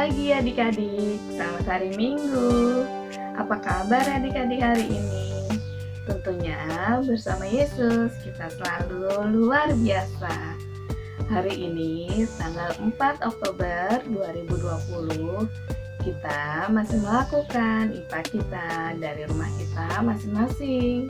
pagi adik-adik, selamat hari Minggu. Apa kabar adik-adik hari ini? Tentunya bersama Yesus kita selalu luar biasa. Hari ini tanggal 4 Oktober 2020 kita masih melakukan IPA kita dari rumah kita masing-masing.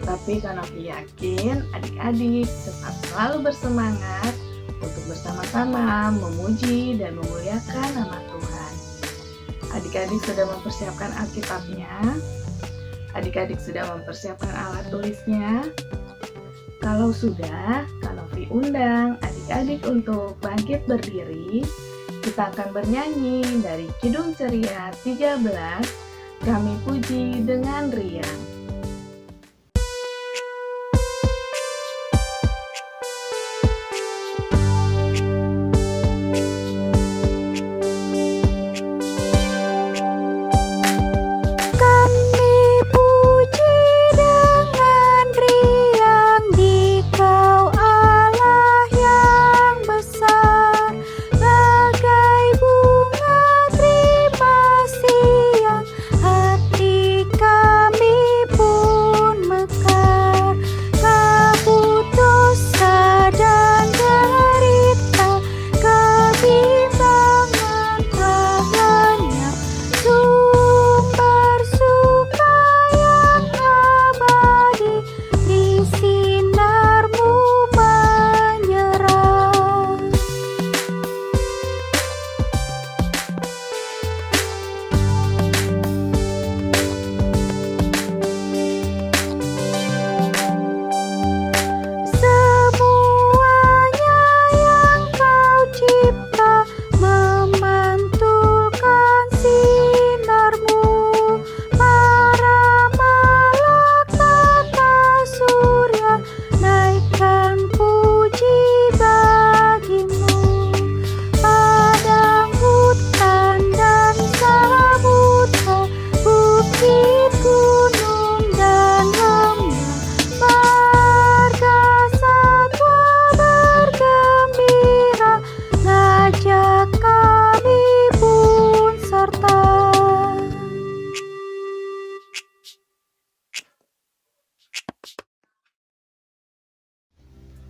Tapi Kanovi yakin adik-adik tetap selalu bersemangat untuk bersama-sama memuji dan memuliakan nama Tuhan. Adik-adik sudah mempersiapkan Alkitabnya? Adik-adik sudah mempersiapkan alat tulisnya? Kalau sudah, Kanovi undang adik-adik untuk bangkit berdiri. Kita akan bernyanyi dari Kidung Ceria 13, Kami Puji dengan Riang.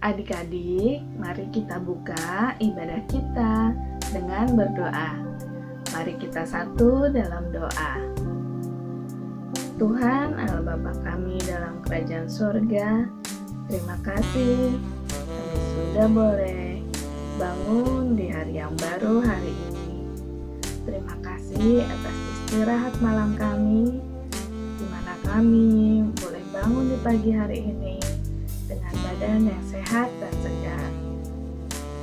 Adik-adik, mari kita buka ibadah kita dengan berdoa. Mari kita satu dalam doa. Tuhan Allah Bapa kami dalam kerajaan surga, terima kasih kami sudah boleh bangun di hari yang baru hari ini. Terima kasih atas istirahat malam kami, di mana kami boleh bangun di pagi hari ini dengan badan yang sehat dan segar.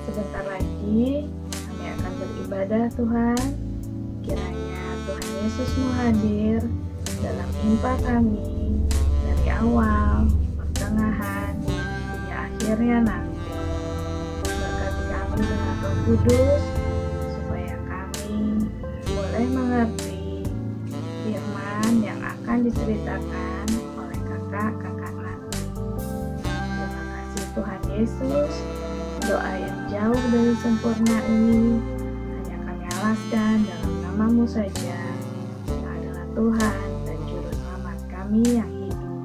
Sebentar lagi kami akan beribadah Tuhan. Kiranya Tuhan Yesus mau hadir dalam impa kami dari awal, pertengahan, hingga akhirnya nanti. Berkati kami dengan Roh Kudus supaya kami boleh mengerti firman yang akan diceritakan oleh kakak-kakak nanti. Terima kasih Tuhan Yesus. Doa yang jauh dari sempurna ini hanya kami alaskan dalam nama-Mu saja, yang adalah Tuhan dan Juru Selamat kami yang hidup.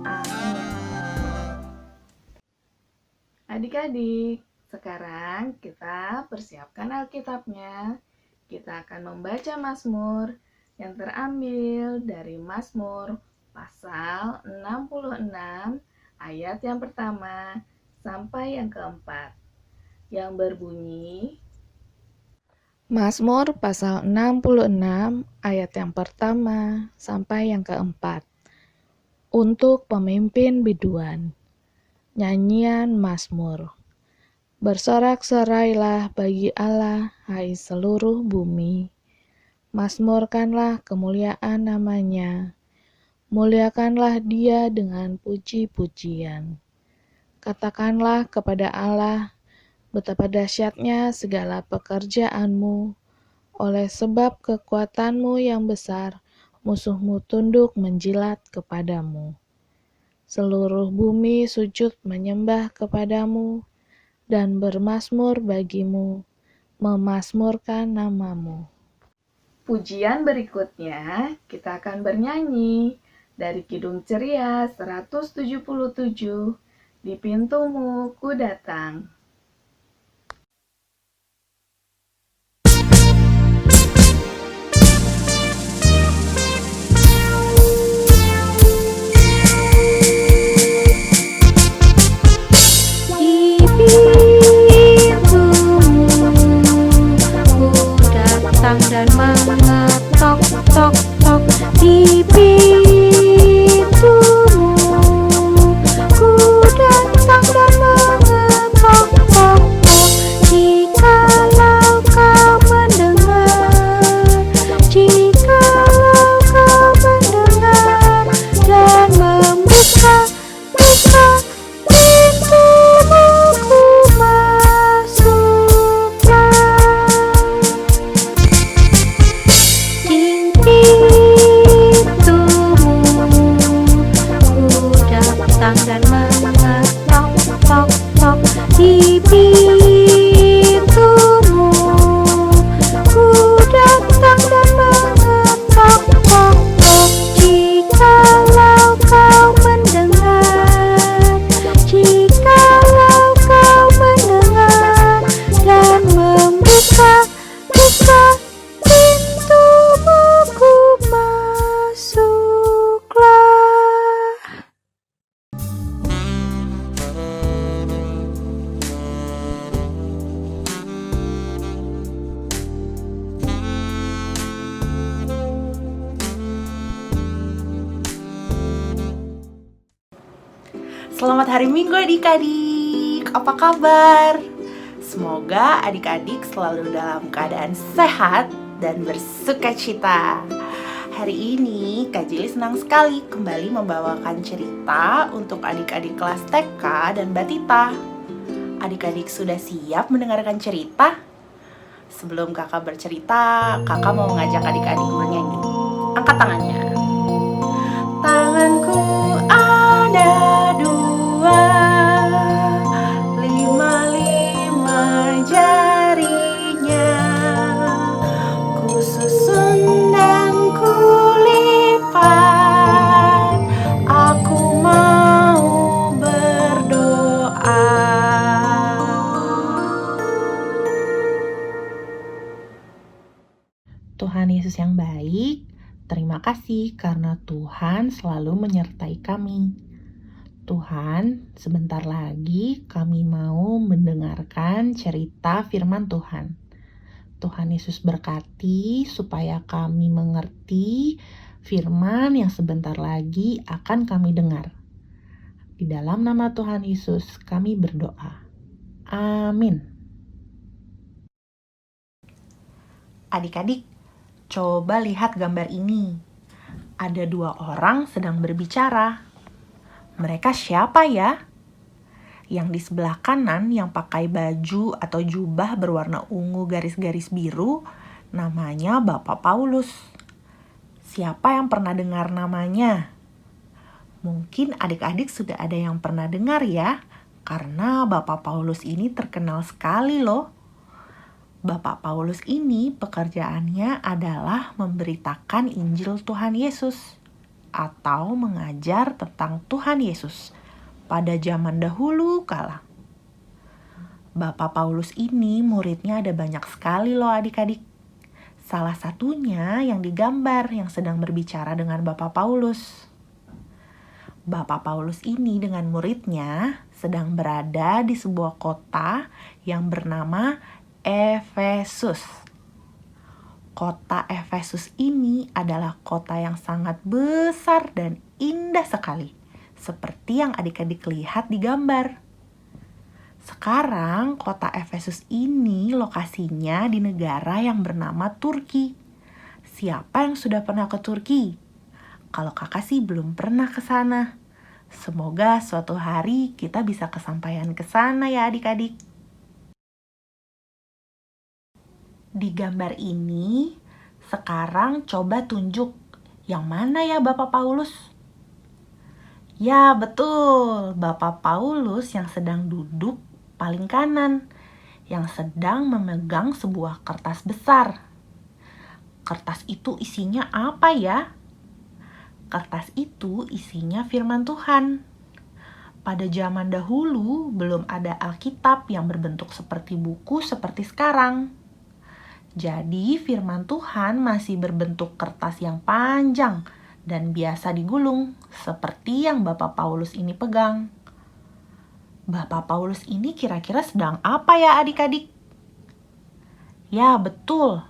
Amin. Adik-adik, sekarang kita persiapkan Alkitabnya. Kita akan membaca Mazmur yang terambil dari Mazmur pasal 66 ayat yang pertama sampai yang keempat, yang berbunyi, Mazmur pasal 66 ayat yang pertama sampai yang keempat. Untuk pemimpin biduan. Nyanyian Mazmur. Bersorak-sorailah bagi Allah, hai seluruh bumi. Mazmurkanlah kemuliaan namanya. Muliakanlah Dia dengan puji-pujian. Katakanlah kepada Allah, betapa dahsyatnya segala pekerjaan-Mu. Oleh sebab kekuatan-Mu yang besar, musuh-Mu tunduk menjilat kepadamu. Seluruh bumi sujud menyembah kepadamu dan bermazmur bagimu. memasmurkan namamu. Pujian berikutnya kita akan bernyanyi dari Kidung Ceria 177, Di Pintumu Ku Datang. Dan mengetok tok tok di pintumu, ku datang dan mengetok tok tok. Jikalau kau mendengar, jikalau kau mendengar dan membuka pintumu, ku masuklah. Dan mengetok tok tok di pintumu, ku datang dan mengetok tok tok. Jikalau kau mendengar, jikalau kau mendengar dan membuka pintumu, ku masuklah. Selamat hari Minggu adik-adik, apa kabar? Semoga adik-adik selalu dalam keadaan sehat dan bersukacita. Hari ini Kak Jili senang sekali kembali membawakan cerita untuk adik-adik kelas TK dan Batita. Adik-adik sudah siap mendengarkan cerita? Sebelum kakak bercerita, kakak mau mengajak adik-adik bernyanyi. Angkat tangannya. Tanganku ada dua, lima jarinya, ku susun dan ku lipat, aku mau berdoa. Tuhan Yesus yang baik, terima kasih karena Tuhan selalu menyertai kami. Tuhan, sebentar lagi kami mau mendengarkan cerita firman Tuhan. Tuhan Yesus berkati supaya kami mengerti firman yang sebentar lagi akan kami dengar. Di dalam nama Tuhan Yesus kami berdoa. Amin. Adik-adik, coba lihat gambar ini. Ada dua orang sedang berbicara. Mereka siapa ya? Yang di sebelah kanan yang pakai baju atau jubah berwarna ungu garis-garis biru, namanya Bapak Paulus. Siapa yang pernah dengar namanya? Mungkin adik-adik sudah ada yang pernah dengar ya, karena Bapak Paulus ini terkenal sekali loh. Bapak Paulus ini pekerjaannya adalah memberitakan Injil Tuhan Yesus atau mengajar tentang Tuhan Yesus pada zaman dahulu kala. Bapak Paulus ini muridnya ada banyak sekali loh adik-adik. Salah satunya yang digambar yang sedang berbicara dengan Bapak Paulus. Bapak Paulus ini dengan muridnya sedang berada di sebuah kota yang bernama Efesus. Kota Efesus ini adalah kota yang sangat besar dan indah sekali, seperti yang adik-adik lihat di gambar. Sekarang kota Efesus ini lokasinya di negara yang bernama Turki. Siapa yang sudah pernah ke Turki? Kalau kakak sih belum pernah ke sana. Semoga suatu hari kita bisa kesampaian ke sana ya adik-adik. Di gambar ini, sekarang coba tunjuk yang mana ya Bapak Paulus? Ya betul, Bapak Paulus yang sedang duduk paling kanan. yang sedang memegang sebuah kertas besar. Kertas itu isinya apa ya? Kertas itu isinya firman Tuhan. Pada zaman dahulu belum ada Alkitab yang berbentuk seperti buku seperti sekarang. Jadi firman Tuhan masih berbentuk kertas yang panjang dan biasa digulung, seperti yang Bapak Paulus ini pegang. Bapak Paulus ini kira-kira sedang apa ya adik-adik? Ya betul,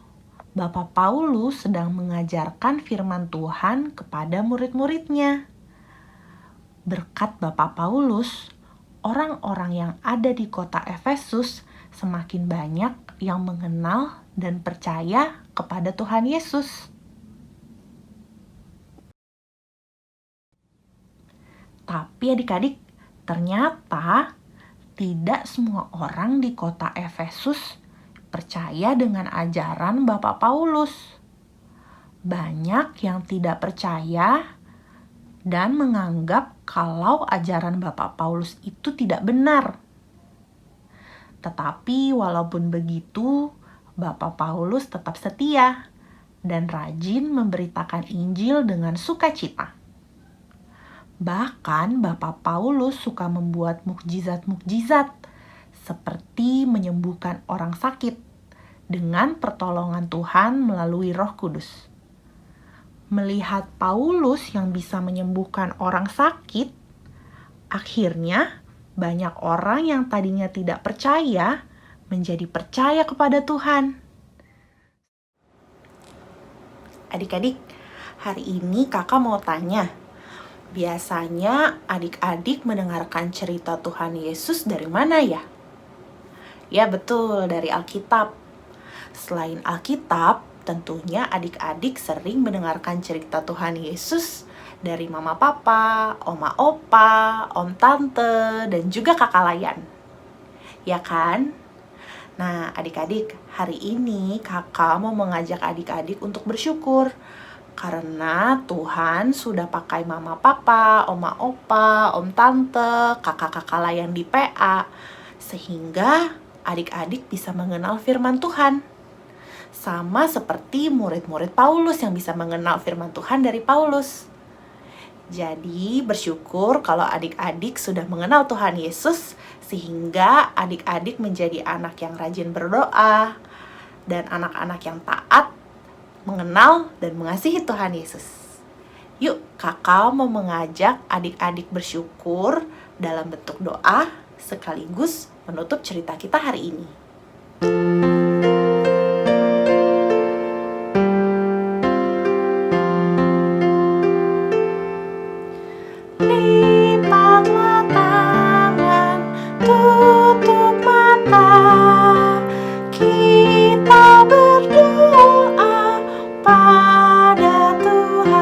Bapak Paulus sedang mengajarkan firman Tuhan kepada murid-muridnya. Berkat Bapak Paulus, orang-orang yang ada di kota Efesus semakin banyak yang mengenal dan percaya kepada Tuhan Yesus. Tapi adik-adik, ternyata tidak semua orang di kota Efesus percaya dengan ajaran Bapak Paulus. Banyak yang tidak percaya dan menganggap kalau ajaran Bapak Paulus itu tidak benar. Tetapi walaupun begitu, Bapak Paulus tetap setia dan rajin memberitakan Injil dengan sukacita. Bahkan Bapak Paulus suka membuat mukjizat-mukjizat seperti menyembuhkan orang sakit dengan pertolongan Tuhan melalui Roh Kudus. Melihat Paulus yang bisa menyembuhkan orang sakit, akhirnya banyak orang yang tadinya tidak percaya menjadi percaya kepada Tuhan. Adik-adik, hari ini kakak mau tanya, biasanya adik-adik mendengarkan cerita Tuhan Yesus dari mana ya? Ya betul, dari Alkitab. Selain Alkitab, tentunya adik-adik sering mendengarkan cerita Tuhan Yesus dari mama papa, oma opa, om tante, dan juga kakak layan. Ya kan? Nah adik-adik, hari ini kakak mau mengajak adik-adik untuk bersyukur. Karena Tuhan sudah pakai mama papa, oma opa, om tante, kakak-kakak layan di PA, sehingga adik-adik bisa mengenal firman Tuhan. Sama seperti murid-murid Paulus yang bisa mengenal firman Tuhan dari Paulus. Jadi bersyukur kalau adik-adik sudah mengenal Tuhan Yesus, sehingga adik-adik menjadi anak yang rajin berdoa, dan anak-anak yang taat mengenal dan mengasihi Tuhan Yesus. Yuk, kakak mau mengajak adik-adik bersyukur dalam bentuk doa sekaligus menutup cerita kita hari ini. Lipatlah tangan, tutup mata, kita berdoa pada Tuhan.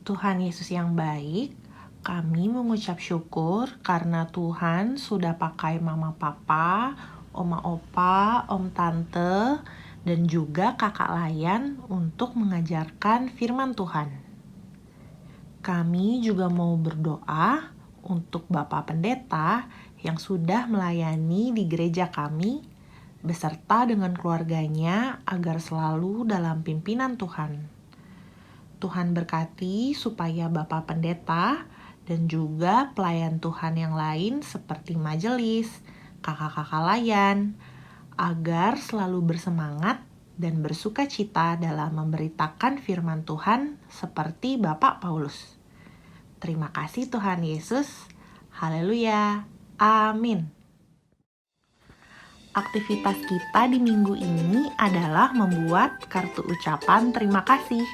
Tuhan Yesus yang baik, kami mengucap syukur karena Tuhan sudah pakai mama papa, oma opa, om tante, dan juga kakak layan untuk mengajarkan firman Tuhan. Kami juga mau berdoa untuk Bapak Pendeta yang sudah melayani di gereja kami, beserta dengan keluarganya agar selalu dalam pimpinan Tuhan. Tuhan berkati supaya Bapak Pendeta dan juga pelayan Tuhan yang lain seperti majelis, kakak-kakak layan, agar selalu bersemangat dan bersuka cita dalam memberitakan firman Tuhan seperti Bapak Paulus. Terima kasih Tuhan Yesus. Haleluya. Amin. Aktivitas kita di minggu ini adalah membuat kartu ucapan terima kasih.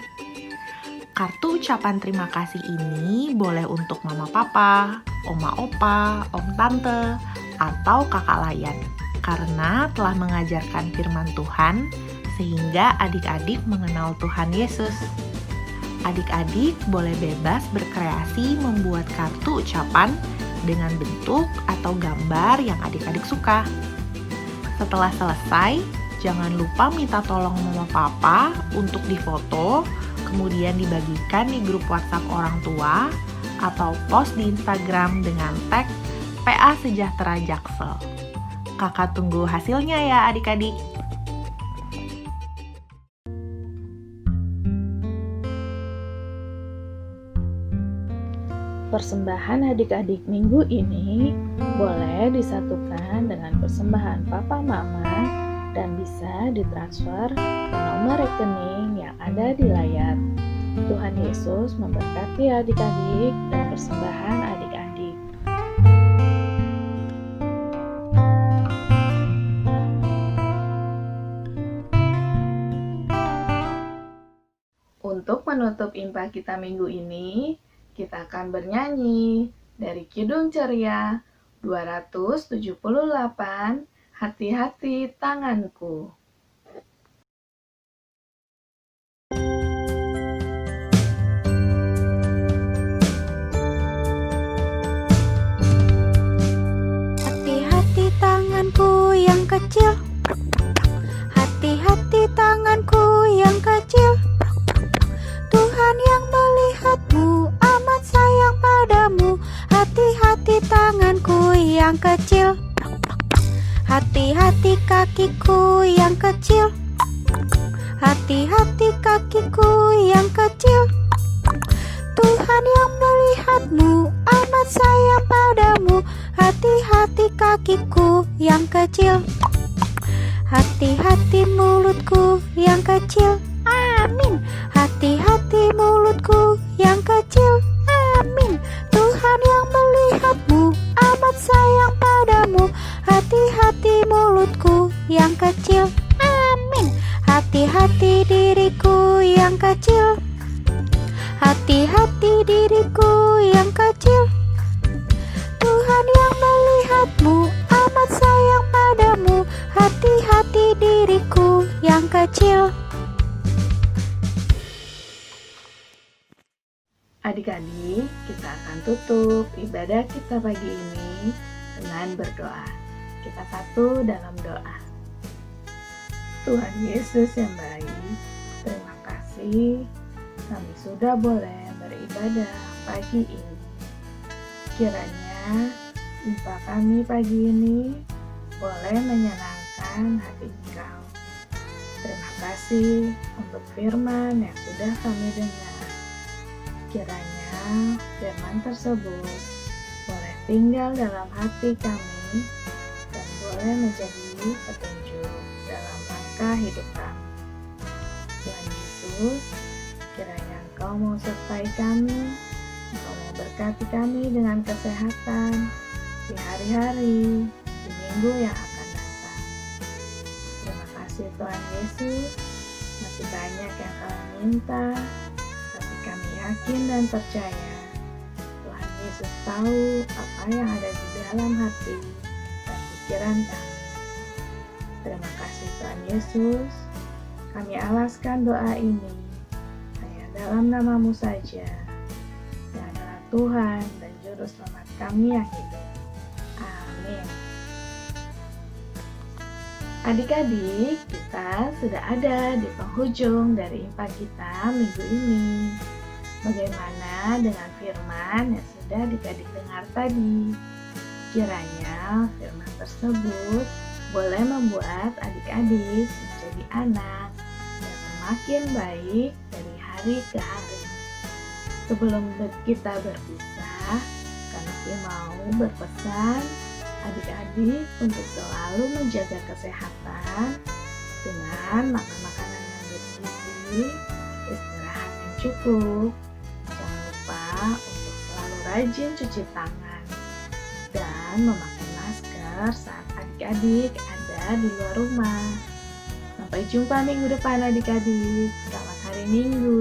Kartu ucapan terima kasih ini boleh untuk mama papa, oma opa, om tante, atau kakak layan, karena telah mengajarkan firman Tuhan sehingga adik-adik mengenal Tuhan Yesus. Adik-adik boleh bebas berkreasi membuat kartu ucapan dengan bentuk atau gambar yang adik-adik suka. Setelah selesai, jangan lupa minta tolong mama papa untuk difoto, kemudian dibagikan di grup WhatsApp orang tua atau post di Instagram dengan tag PA Sejahtera Jaksel. Kakak tunggu hasilnya ya adik-adik. Persembahan adik-adik minggu ini boleh disatukan dengan persembahan papa mama dan bisa ditransfer ke nomor rekening yang ada di layar. Tuhan Yesus memberkati adik-adik dan persembahan adik-adik. Untuk menutup impa kita minggu ini, kita akan bernyanyi dari Kidung Ceria 278, Hati-hati Tanganku. Hati-hati tanganku yang kecil, hati-hati tanganku yang kecil. Tuhan yang melihatmu amat sayang padamu. Hati-hati tanganku yang kecil, hati-hati kakiku yang kecil, hati-hati kakiku yang kecil. Tuhan yang melihatmu amat sayang padamu. Hati-hati kakiku yang kecil, hati-hati mulutku yang kecil. Amin. Hati-hati mulutku yang kecil. Amin. Tuhan yang melihatmu amat sayang padamu. Hati-hati mulutku yang kecil. Amin. Hati-hati diriku yang kecil, hati-hati diriku yang kecil. Tuhan yang melihatmu amat sayang padamu. Hati-hati diriku yang kecil. Adik-adik, kita akan tutup ibadah kita pagi ini dengan berdoa. Kita satu dalam doa. Tuhan Yesus yang baik, terima kasih kami sudah boleh beribadah pagi ini. Kiranya impa kami pagi ini boleh menyenangkan hati Engkau. Terima kasih untuk firman yang sudah kami dengar. Kiranya firman tersebut boleh tinggal dalam hati kami dan boleh menjadi petunjuk dalam langkah hidup kami. Tuhan Yesus, kiranya Engkau mau sertai kami, Engkau mau berkati kami dengan kesehatan di hari-hari, di minggu yang akan datang. Terima kasih Tuhan Yesus, masih banyak yang kami minta, tapi kami yakin dan percaya Tuhan Yesus tahu apa yang ada di dalam hati dan pikiran kami. Terima kasih Tuhan Yesus, kami alaskan doa ini hanya dalam nama-Mu saja, yang adalah Tuhan dan Juru Selamat kami yang hidup. Amin. Adik-adik, kita sudah ada di penghujung dari impa kita minggu ini. Bagaimana dengan firman yang sudah adik-adik dengar tadi? Kiranya firman tersebut boleh membuat adik-adik menjadi anak yang semakin baik dari hari ke hari. Sebelum kita berpisah, kami mau berpesan adik-adik untuk selalu menjaga kesehatan dengan makan makanan yang bergizi, istirahat yang cukup. Jangan lupa untuk selalu rajin cuci tangan dan memakai masker saat adik-adik ada di luar rumah. Sampai jumpa minggu depan adik-adik. Selamat hari Minggu.